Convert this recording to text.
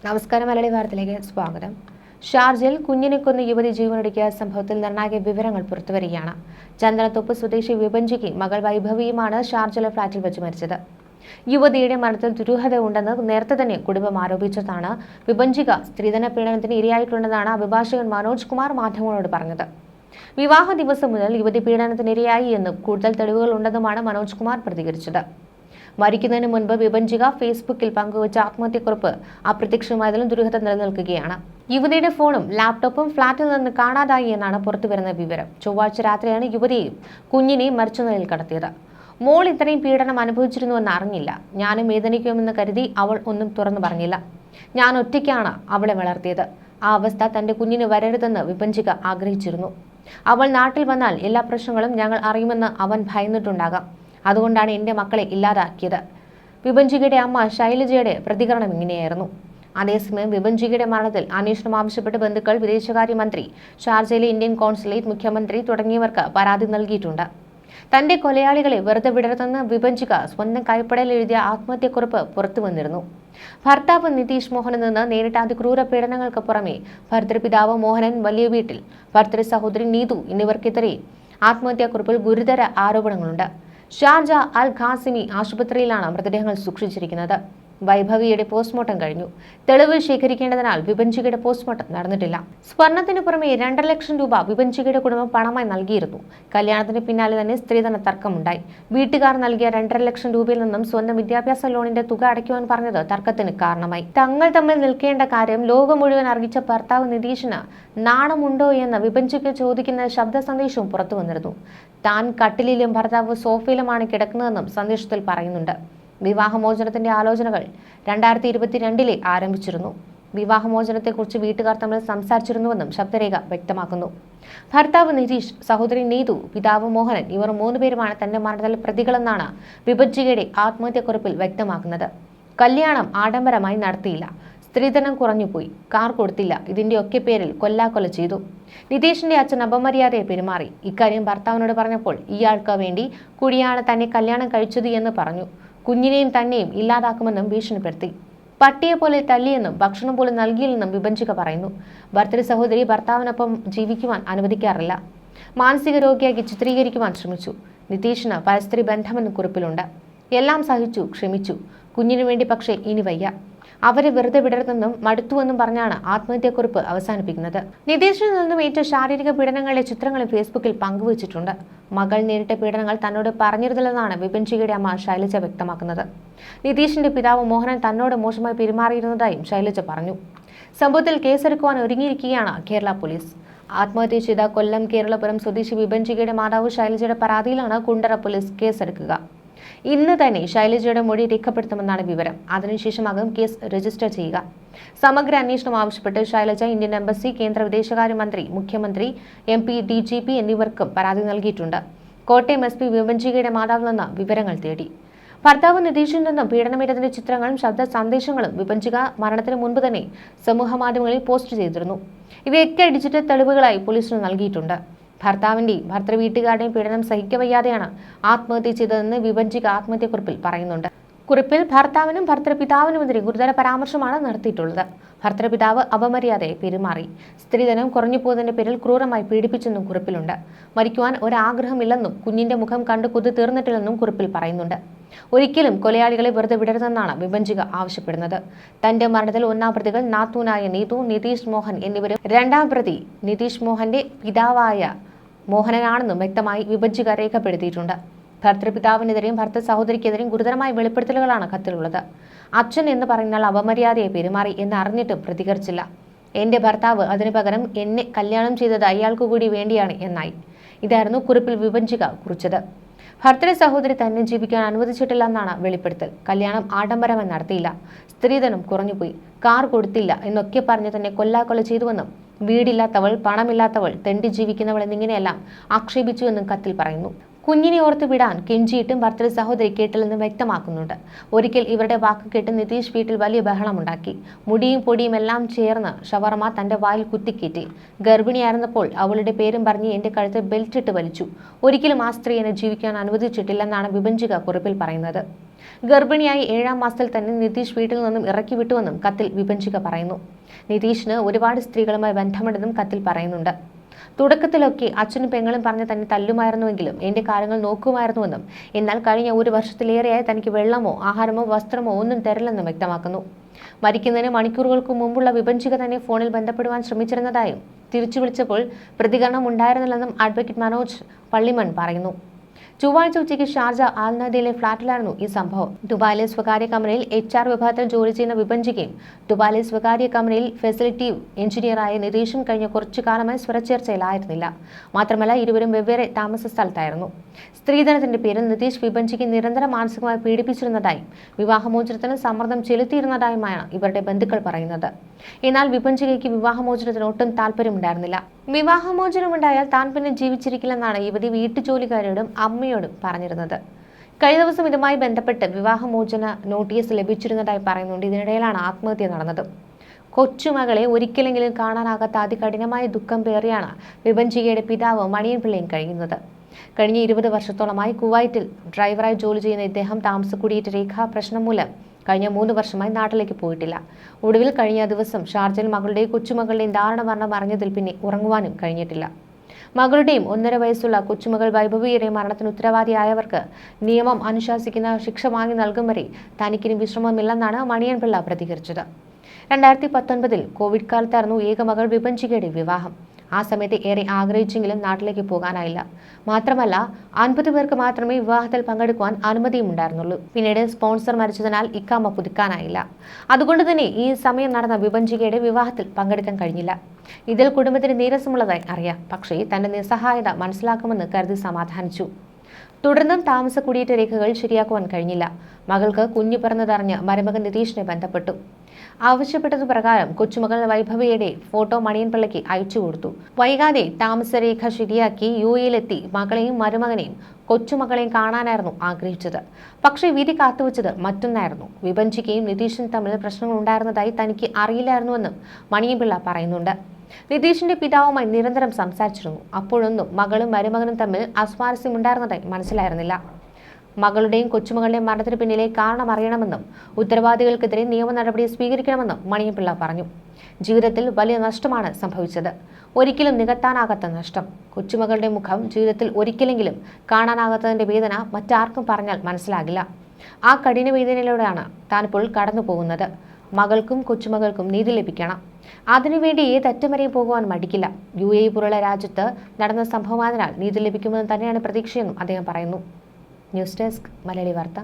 നമസ്കാരം. മലയാളി വാർത്തയിലേക്ക് സ്വാഗതം. ഷാർജയിൽ കുഞ്ഞിനെ കൊന്ന് യുവതി ജീവനൊടുക്കിയ സംഭവത്തിൽ നിർണായക വിവരങ്ങൾ പുറത്തുവരികയാണ്. ചന്ദനത്തോപ്പ് സ്വദേശി വിഭജിക്ക് മകൾ വൈഭവിയുമാണ് ഷാർജയിലെ ഫ്ളാറ്റിൽ വെച്ച് മരിച്ചത്. യുവതിയുടെ മരണത്തിൽ ദുരൂഹത ഉണ്ടെന്ന് നേരത്തെ തന്നെ കുടുംബം ആരോപിച്ചതാണ്. വിഭജിക സ്ത്രീധന പീഡനത്തിന് ഇരയായിട്ടുണ്ടെന്നാണ് അഭിഭാഷകൻ മനോജ് കുമാർ മാധ്യമങ്ങളോട് പറഞ്ഞത്. വിവാഹ ദിവസം മുതൽ യുവതി പീഡനത്തിനിരയായി എന്നും കൂടുതൽ തെളിവുകൾ ഉണ്ടെന്നുമാണ് മനോജ് കുമാർ പ്രതികരിച്ചത്. മരിക്കുന്നതിന് മുൻപ് വിഭജിക ഫേസ്ബുക്കിൽ പങ്കുവച്ച ആത്മഹത്യക്കുറിപ്പ് അപ്രത്യക്ഷമായതിലും ദുരൂഹത നിലനിൽക്കുകയാണ്. യുവതിയുടെ ഫോണും ലാപ്ടോപ്പും ഫ്ളാറ്റിൽ നിന്ന് കാണാതായി എന്നാണ് പുറത്തുവരുന്ന വിവരം. ചൊവ്വാഴ്ച രാത്രിയാണ് യുവതിയെയും കുഞ്ഞിനെയും മരിച്ച നിലയിൽ കടത്തിയത്. മോൾ ഇത്രയും പീഡനം അനുഭവിച്ചിരുന്നുവെന്ന് അറിഞ്ഞില്ല. ഞാനും വേദനിക്കുമെന്ന് കരുതി അവൾ ഒന്നും തുറന്നു പറഞ്ഞില്ല. ഞാൻ ഒറ്റയ്ക്കാണ് അവളെ വളർത്തിയത്. ആ അവസ്ഥ തന്റെ കുഞ്ഞിന് വരരുതെന്ന് വിഭജിക ആഗ്രഹിച്ചിരുന്നു. അവൾ നാട്ടിൽ വന്നാൽ എല്ലാ പ്രശ്നങ്ങളും ഞങ്ങൾ അറിയുമെന്ന് അവൻ ഭയന്നിട്ടുണ്ടാകാം. അതുകൊണ്ടാണ് എൻ്റെ മക്കളെ ഇല്ലാതാക്കിയത്. വിഭജികയുടെ അമ്മ ശൈലജയുടെ പ്രതികരണം ഇങ്ങനെയായിരുന്നു. അതേസമയം വിഭജികയുടെ മരണത്തിൽ അന്വേഷണം ആവശ്യപ്പെട്ട് ബന്ധുക്കൾ, വിദേശകാര്യമന്ത്രി, ഷാർജയിലെ ഇന്ത്യൻ കോൺസുലേറ്റ്, മുഖ്യമന്ത്രി തുടങ്ങിയവർക്ക് പരാതി നൽകിയിട്ടുണ്ട്. തന്റെ കൊലയാളികളെ വെറുതെ വിടരുതെന്ന് വിഭജിക സ്വന്തം കൈപ്പടയിൽ എഴുതിയ ആത്മഹത്യക്കുറിപ്പ് പുറത്തു വന്നിരുന്നു. ഭർത്താവ് നിതീഷ് മോഹനിൽ നിന്ന് നേരിട്ട അതിക്രൂര പീഡനങ്ങൾക്ക് പുറമെ ഭർത്തൃപിതാവ് മോഹനൻ വലിയ വീട്ടിൽ, ഭർത്തൃ സഹോദരി നീതു എന്നിവർക്കെതിരെ ആത്മഹത്യാക്കുറിപ്പിൽ ഗുരുതര ആരോപണങ്ങളുണ്ട്. ഷാർജ അൽ ഖാസിമി ആശുപത്രിയിലാണ് മൃതദേഹങ്ങൾ സൂക്ഷിച്ചിരിക്കുന്നത്. വൈഭവിയുടെ പോസ്റ്റ്മോർട്ടം കഴിഞ്ഞു. തെളിവ് ശേഖരിക്കേണ്ടതിനാൽ വിഭജികയുടെ പോസ്റ്റ്മോർട്ടം നടന്നിട്ടില്ല. സ്വർണത്തിന് പുറമെ 2.5 ലക്ഷം രൂപ വിഭജികയുടെ കുടുംബം പണമായി നൽകിയിരുന്നു. കല്യാണത്തിന് പിന്നാലെ തന്നെ സ്ത്രീധന തർക്കമുണ്ടായി. വീട്ടുകാർ നൽകിയ 2.5 ലക്ഷം രൂപയിൽ നിന്നും സ്വന്തം വിദ്യാഭ്യാസ ലോണിന്റെ തുക അടയ്ക്കുവാൻ പറഞ്ഞത് തർക്കത്തിന് കാരണമായി. തങ്ങൾ തമ്മിൽ നിൽക്കേണ്ട കാര്യം ലോകം മുഴുവൻ അറിയിച്ച ഭർത്താവ് നിതീഷിന് നാണമുണ്ടോ എന്ന് വിഭജിക ചോദിക്കുന്ന ശബ്ദ സന്ദേശവും പുറത്തു വന്നിരുന്നു. താൻ കട്ടിലിലും ഭർത്താവ് സോഫയിലുമാണ് കിടക്കുന്നതെന്നും സന്ദേശത്തിൽ പറയുന്നുണ്ട്. വിവാഹമോചനത്തിന്റെ ആലോചനകൾ 2022 ആരംഭിച്ചിരുന്നു. വിവാഹമോചനത്തെക്കുറിച്ച് വീട്ടുകാർ തമ്മിൽ സംസാരിച്ചിരുന്നുവെന്നും ശബ്ദരേഖ വ്യക്തമാക്കുന്നു. ഭർത്താവ് നിതീഷ്, സഹോദരി നീതു, പിതാവ് മോഹനൻ ഇവർ 3 പേരുമാണ് തന്റെ മരണത്തിൽ പ്രതികളെന്നാണ് വിഭജികയുടെ ആത്മഹത്യക്കുറിപ്പിൽ വ്യക്തമാക്കുന്നത്. കല്യാണം ആഡംബരമായി നടത്തിയില്ല. സ്ത്രീധനം കുറഞ്ഞുപോയി. കാർ കൊടുത്തില്ല. ഇതിന്റെയൊക്കെ പേരിൽ കൊല്ലാക്കൊല ചെയ്തു. നിതീഷിന്റെ അച്ഛൻ അപമര്യാദയെ പെരുമാറി. ഇക്കാര്യം ഭർത്താവിനോട് പറഞ്ഞപ്പോൾ ഇയാൾക്ക് വേണ്ടി കൂടിയാണ് തന്നെ കല്യാണം കഴിച്ചത് എന്ന് പറഞ്ഞു. കുഞ്ഞിനെയും തന്നെയും ഇല്ലാതാക്കുമെന്നും ഭീഷണിപ്പെടുത്തി. പട്ടിയെ പോലെ തല്ലിയെന്നും ഭക്ഷണം പോലും നൽകിയില്ലെന്നും വിഭജിക പറയുന്നു. ഭർത്തൃ സഹോദരി ഭർത്താവിനൊപ്പം ജീവിക്കുവാൻ അനുവദിക്കാറില്ല. മാനസിക രോഗിയാക്കി ചിത്രീകരിക്കുവാൻ ശ്രമിച്ചു. നിതീഷിന് പരസ്ത്രീ ബന്ധമെന്ന് കുറിപ്പിലുണ്ട്. എല്ലാം സഹിച്ചു, ക്ഷമിച്ചു. കുഞ്ഞിനു വേണ്ടി പക്ഷേ ഇനി വയ്യ. അവരെ വെറുതെ വിടരുതെന്നും മടുത്തുവെന്നും പറഞ്ഞാണ് ആത്മഹത്യക്കുറിപ്പ് അവസാനിപ്പിക്കുന്നത്. നിതീഷിൽ നിന്നും ഏറ്റ ശാരീരിക പീഡനങ്ങളുടെ ചിത്രങ്ങളും ഫേസ്ബുക്കിൽ പങ്കുവച്ചിട്ടുണ്ട്. മകൾ നേരിട്ട പീഡനങ്ങൾ തന്നോട് പറഞ്ഞിരുന്നില്ലെന്നാണ് വിഭജികയുടെ അമ്മ ശൈലജ വ്യക്തമാക്കുന്നത്. നിതീഷിന്റെ പിതാവ് മോഹനൻ തന്നോട് മോശമായി പെരുമാറിയിരുന്നതായും ശൈലജ പറഞ്ഞു. സംഭവത്തിൽ കേസെടുക്കുവാൻ ഒരുങ്ങിയിരിക്കുകയാണ് കേരള പോലീസ്. ആത്മഹത്യ ചെയ്ത കൊല്ലം കേരളപുരം സ്വദേശി വിഭജികയുടെ മാതാവ് ശൈലജയുടെ പരാതിയിലാണ് കുണ്ടറ പോലീസ് കേസെടുക്കുക. ഇന്ന് തന്നെ ശൈലജയുടെ മൊഴി രേഖപ്പെടുത്തുമെന്നാണ് വിവരം. അതിനുശേഷമാകും കേസ് രജിസ്റ്റർ ചെയ്യുക. സമഗ്ര അന്വേഷണം ആവശ്യപ്പെട്ട് ശൈലജ ഇന്ത്യൻ എംബസി, കേന്ദ്ര വിദേശകാര്യമന്ത്രി, മുഖ്യമന്ത്രി, MP, DGP എന്നിവർക്കും പരാതി നൽകിയിട്ടുണ്ട്. കോട്ടയം SP വിഭജികയുടെ മാതാവിൽ നിന്ന് വിവരങ്ങൾ തേടി. ഭർത്താവ് നിതീഷിൽ നിന്നും പീഡനമേറ്റതിന്റെ ചിത്രങ്ങളും ശബ്ദ സന്ദേശങ്ങളും വിഭജിക മരണത്തിന് മുൻപ് തന്നെ സമൂഹ മാധ്യമങ്ങളിൽ പോസ്റ്റ് ചെയ്തിരുന്നു. ഇവയൊക്കെ ഡിജിറ്റൽ തെളിവുകളായി പോലീസിന് നൽകിയിട്ടുണ്ട്. ഭർത്താവിന്റെയും ഭർത്തൃ വീട്ടുകാരുടെയും പീഡനം സഹിക്കവയ്യാതെയാണ് ആത്മഹത്യ ചെയ്തതെന്ന് വിഭജിക ആത്മഹത്യക്കുറിപ്പിൽ പറയുന്നുണ്ട്. കുറിപ്പിൽ ഭർത്താവിനും ഭർത്തൃപിതാവിനുമെതിരെ ഗുരുതര പരാമർശമാണ് നടത്തിയിട്ടുള്ളത്. ഭർത്തൃപിതാവ് അപമര്യാദയെ പെരുമാറി. സ്ത്രീധനം കുറഞ്ഞുപോയതിന്റെ പേരിൽ ക്രൂരമായി പീഡിപ്പിച്ചെന്നും കുറിപ്പിലുണ്ട്. മരിക്കുവാൻ ഒരാഗ്രഹമില്ലെന്നും കുഞ്ഞിന്റെ മുഖം കണ്ട് കൊതി തീർന്നിട്ടില്ലെന്നും കുറിപ്പിൽ പറയുന്നുണ്ട്. ഒരിക്കലും കൊലയാളികളെ വെറുതെ വിടരുതെന്നാണ് വിഭജിക ആവശ്യപ്പെടുന്നത്. തന്റെ മരണത്തിൽ 1-ാം പ്രതികൾ നാത്തൂനായ നീതു, നിതീഷ് മോഹൻ എന്നിവരും 2-ാം പ്രതി നിതീഷ് മോഹന്റെ പിതാവായ മോഹനനാണെന്നും വ്യക്തമായി വിഭജിക രേഖപ്പെടുത്തിയിട്ടുണ്ട്. ഭർത്തൃപിതാവിനെതിരെയും ഭർത്തൃ സഹോദരിക്കെതിരെയും ഗുരുതരമായ വെളിപ്പെടുത്തലുകളാണ് കത്തിലുള്ളത്. അച്ഛൻ എന്ന് പറഞ്ഞാൽ അപമര്യാദയെ പെരുമാറി എന്ന് അറിഞ്ഞിട്ടും പ്രതികരിച്ചില്ല. എന്റെ ഭർത്താവ് അതിനു പകരം എന്നെ കല്യാണം ചെയ്തത് അയാൾക്കു കൂടി വേണ്ടിയാണ് എന്നായി. ഇതായിരുന്നു കുറിപ്പിൽ വിഭജിക കുറിച്ചത്. ഭർത്തൃ സഹോദരി തന്നെ ജീവിക്കാൻ അനുവദിച്ചിട്ടില്ല എന്നാണ് വെളിപ്പെടുത്തൽ. കല്യാണം ആഡംബരമായി നടത്തിയില്ല. സ്ത്രീധനം കുറഞ്ഞുപോയി. കാർ കൊടുത്തില്ല എന്നൊക്കെ പറഞ്ഞ് തന്നെ കൊല്ലാക്കൊല ചെയ്തുവെന്നും വീടില്ലാത്തവൾ, പണമില്ലാത്തവൾ, തെണ്ടി ജീവിക്കുന്നവൾ എന്നിങ്ങനെയെല്ലാം ആക്ഷേപിച്ചുവെന്നും കത്തിൽ പറയുന്നു. കുഞ്ഞിനെ ഓർത്ത് വിടാൻ കെഞ്ചിയിട്ടും ഭർത്തൃ സഹോദരി കേട്ടില്ലെന്ന് വ്യക്തമാക്കുന്നുണ്ട്. ഒരിക്കൽ ഇവരുടെ വാക്ക് കേട്ട് നിതീഷ് വീട്ടിൽ വലിയ ബഹളമുണ്ടാക്കി. മുടിയും പൊടിയും എല്ലാം ചേർന്ന് ഷവർമ തന്റെ വായിൽ കുത്തിക്കയറ്റി. ഗർഭിണിയായിരുന്നപ്പോൾ അവളുടെ പേരും പറഞ്ഞ് എന്റെ കഴുത്തിൽ ബെൽറ്റ് ഇട്ട് വലിച്ചു. ഒരിക്കലും ആ സ്ത്രീ എന്നെ ജീവിക്കാൻ അനുവദിച്ചിട്ടില്ലെന്നാണ് വിഭജിക കുറിപ്പിൽ പറയുന്നത്. ഗർഭിണിയായി 7-ാം മാസത്തിൽ തന്നെ നിതീഷ് വീട്ടിൽ നിന്നും ഇറക്കി വിട്ടുവെന്നും കത്തിൽ വിഭജിക പറയുന്നു. നിതീഷിന് ഒരുപാട് സ്ത്രീകളുമായി ബന്ധമുണ്ടെന്നും കത്തിൽ പറയുന്നുണ്ട്. തുടക്കത്തിലൊക്കെ അച്ഛനും പെങ്ങളും പറഞ്ഞ് തന്നെ തല്ലുമായിരുന്നുവെങ്കിലും എന്റെ കാര്യങ്ങൾ നോക്കുമായിരുന്നുവെന്നും എന്നാൽ കഴിഞ്ഞ 1 വർഷത്തിലേറെയായി തനിക്ക് വെള്ളമോ ആഹാരമോ വസ്ത്രമോ ഒന്നും തരില്ലെന്നും വ്യക്തമാക്കുന്നു. മരിക്കുന്നതിന് മണിക്കൂറുകൾക്ക് മുമ്പുള്ള വിഭജിക തന്നെ ഫോണിൽ ബന്ധപ്പെടുവാൻ ശ്രമിച്ചിരുന്നതായും തിരിച്ചു വിളിച്ചപ്പോൾ പ്രതികരണം ഉണ്ടായിരുന്നില്ലെന്നും അഡ്വക്കേറ്റ് മനോജ് പള്ളിമൺ പറയുന്നു. ചൊവ്വാഴ്ച ഉച്ചയ്ക്ക് ഷാർജ ആൽനദയിലെ ഫ്ളാറ്റിലായിരുന്നു ഈ സംഭവം. ദുബായിലെ സ്വകാര്യ കമ്പനിയിൽ HR വിഭാഗത്തിൽ ജോലി ചെയ്യുന്ന വിഭജികയും ദുബായിലെ സ്വകാര്യ കമ്പനിയിൽ ഫെസിലിറ്റി എഞ്ചിനീയറായ നിതീഷും കഴിഞ്ഞ കുറച്ചു കാലമായി സ്വരച്ചേർച്ചയിലായിരുന്നില്ല. മാത്രമല്ല ഇരുവരും വെവ്വേറെ താമസ സ്ഥലത്തായിരുന്നു. സ്ത്രീധനത്തിന്റെ പേരിൽ നിതീഷ് വിഭജിക്ക് നിരന്തരം മാനസികമായി പീഡിപ്പിച്ചിരുന്നതായും വിവാഹമോചനത്തിന് സമ്മർദ്ദം ചെലുത്തിയിരുന്നതായുമാണ് ഇവരുടെ ബന്ധുക്കൾ പറയുന്നത്. എന്നാൽ വിഭജികയ്ക്ക് വിവാഹമോചനത്തിന് ഒട്ടും താല്പര്യമുണ്ടായിരുന്നില്ല. വിവാഹമോചനമുണ്ടായാൽ താൻ പിന്നെ ജീവിച്ചിരിക്കില്ലെന്നാണ് യുവതി വീട്ടുജോലിക്കാരോടും അമ്മയോടും പറഞ്ഞിരുന്നത്. കഴിഞ്ഞ ദിവസം ഇതുമായി ബന്ധപ്പെട്ട് വിവാഹമോചന നോട്ടീസ് ലഭിച്ചിരുന്നതായി പറയുന്നുണ്ട്. ഇതിനിടയിലാണ് ആത്മഹത്യ നടന്നത്. കൊച്ചുമകളെ ഒരിക്കലെങ്കിലും കാണാനാകാത്ത അതികഠിനമായ ദുഃഖം പേറിയാണ് വിഭജികയുടെ പിതാവ് മണിയൻപിള്ളയും കഴിയുന്നത്. കഴിഞ്ഞ 20 വർഷത്തോളമായി കുവൈറ്റിൽ ഡ്രൈവറായി ജോലി ചെയ്യുന്ന ഇദ്ദേഹം താമസക്കുടിയേറ്റ രേഖാ പ്രശ്നം മൂലം കഴിഞ്ഞ 3 വർഷമായി നാട്ടിലേക്ക് പോയിട്ടില്ല. ഒടുവിൽ കഴിഞ്ഞ ദിവസം ഷാർജയിൽ മകളുടെയും കൊച്ചുമകളുടെയും ദാരുണമരണം അറിഞ്ഞതിൽ പിന്നെ ഉറങ്ങുവാനും കഴിഞ്ഞിട്ടില്ല. മകളുടെയും 1.5 വയസ്സുള്ള കൊച്ചുമകൾ വൈഭവിയുടെ മരണത്തിന് ഉത്തരവാദിയായവർക്ക് നിയമം അനുശാസിക്കുന്ന ശിക്ഷ വാങ്ങി നൽകും വരെ തനിക്കിനി വിശ്രമമില്ലെന്നാണ് മണിയൻപിള്ള പ്രതികരിച്ചത്. 2019 കോവിഡ് കാലത്തായിരുന്നു ഏകമകൾ വിഭജികയുടെ വിവാഹം. ആ സമയത്ത് ഏറെ ആഗ്രഹിച്ചെങ്കിലും നാട്ടിലേക്ക് പോകാനായില്ല. മാത്രമല്ല 50 പേർക്ക് മാത്രമേ വിവാഹത്തിൽ പങ്കെടുക്കുവാൻ അനുമതിയും ഉണ്ടായിരുന്നുള്ളൂ. പിന്നീട് സ്പോൺസർ മരിച്ചതിനാൽ ഇക്കാമ പുതുക്കാനായില്ല. അതുകൊണ്ട് തന്നെ ഈ സമയം നടന്ന വിഭജികയുടെ വിവാഹത്തിൽ പങ്കെടുക്കാൻ കഴിഞ്ഞില്ല. ഇതിൽ കുടുംബത്തിന് നീരസമുള്ളതായി അറിയാം. പക്ഷേ തന്റെ നിസ്സഹായത മനസ്സിലാക്കുമെന്ന് കരുതി സമാധാനിച്ചു. തുടർന്നും താമസ കുടിയേറ്റ രേഖകൾ ശരിയാക്കുവാൻ കഴിഞ്ഞില്ല. മകൾക്ക് കുഞ്ഞു പിറന്നതറിഞ്ഞ് മരുമകൻ നിതീഷിനെ ബന്ധപ്പെട്ടു. ആവശ്യപ്പെട്ടതു പ്രകാരം കൊച്ചുമകൾ വൈഭവിയുടെ ഫോട്ടോ മണിയൻപിള്ളയ്ക്ക് അയച്ചു കൊടുത്തു. വൈകാതെ താമസരേഖ ശരിയാക്കി UAE-യിലെത്തി മകളെയും മരുമകനെയും കൊച്ചുമകളെയും കാണാനായിരുന്നു ആഗ്രഹിച്ചത്. പക്ഷേ വിധി കാത്തുവച്ചത് മറ്റൊന്നായിരുന്നു. വിഭജികയും നിതീഷും തമ്മിൽ പ്രശ്നങ്ങൾ ഉണ്ടായിരുന്നതായി തനിക്ക് അറിയില്ലായിരുന്നുവെന്നും മണിയൻപിള്ള പറയുന്നുണ്ട്. നിതീഷിന്റെ പിതാവുമായി നിരന്തരം സംസാരിച്ചിരുന്നു. അപ്പോഴൊന്നും മകളും മരുമകനും തമ്മിൽ അസ്വാരസ്യമുണ്ടായിരുന്നതായി മനസ്സിലായിരുന്നില്ല. മകളുടെയും കൊച്ചുമകളുടെയും മരണത്തിന് പിന്നിലെ കാരണം അറിയണമെന്നും ഉത്തരവാദികൾക്കെതിരെ നിയമ നടപടി സ്വീകരിക്കണമെന്നും മണിയൻപിള്ള പറഞ്ഞു. ജീവിതത്തിൽ വലിയ നഷ്ടമാണ് സംഭവിച്ചത്. ഒരിക്കലും നികത്താനാകാത്ത നഷ്ടം. കൊച്ചുമകളുടെ മുഖം ജീവിതത്തിൽ ഒരിക്കലെങ്കിലും കാണാനാകാത്തതിന്റെ വേദന മറ്റാർക്കും പറഞ്ഞാൽ മനസ്സിലാകില്ല. ആ കഠിന വേദനയിലൂടെയാണ് താനിപ്പോൾ കടന്നു പോകുന്നത്. മകൾക്കും കൊച്ചുമകൾക്കും നീതി ലഭിക്കണം. അതിനുവേണ്ടി ഏതറ്റം വരെയും പോകുവാൻ മടിക്കില്ല. UAE പോലുള്ള രാജ്യത്ത് നടന്ന സംഭവമായതിനാൽ നീതി ലഭിക്കുമെന്ന് തന്നെയാണ് പ്രതീക്ഷയെന്നും അദ്ദേഹം പറയുന്നു. ന്യൂസ് ഡെസ്ക് മലയാളി വാർത്ത.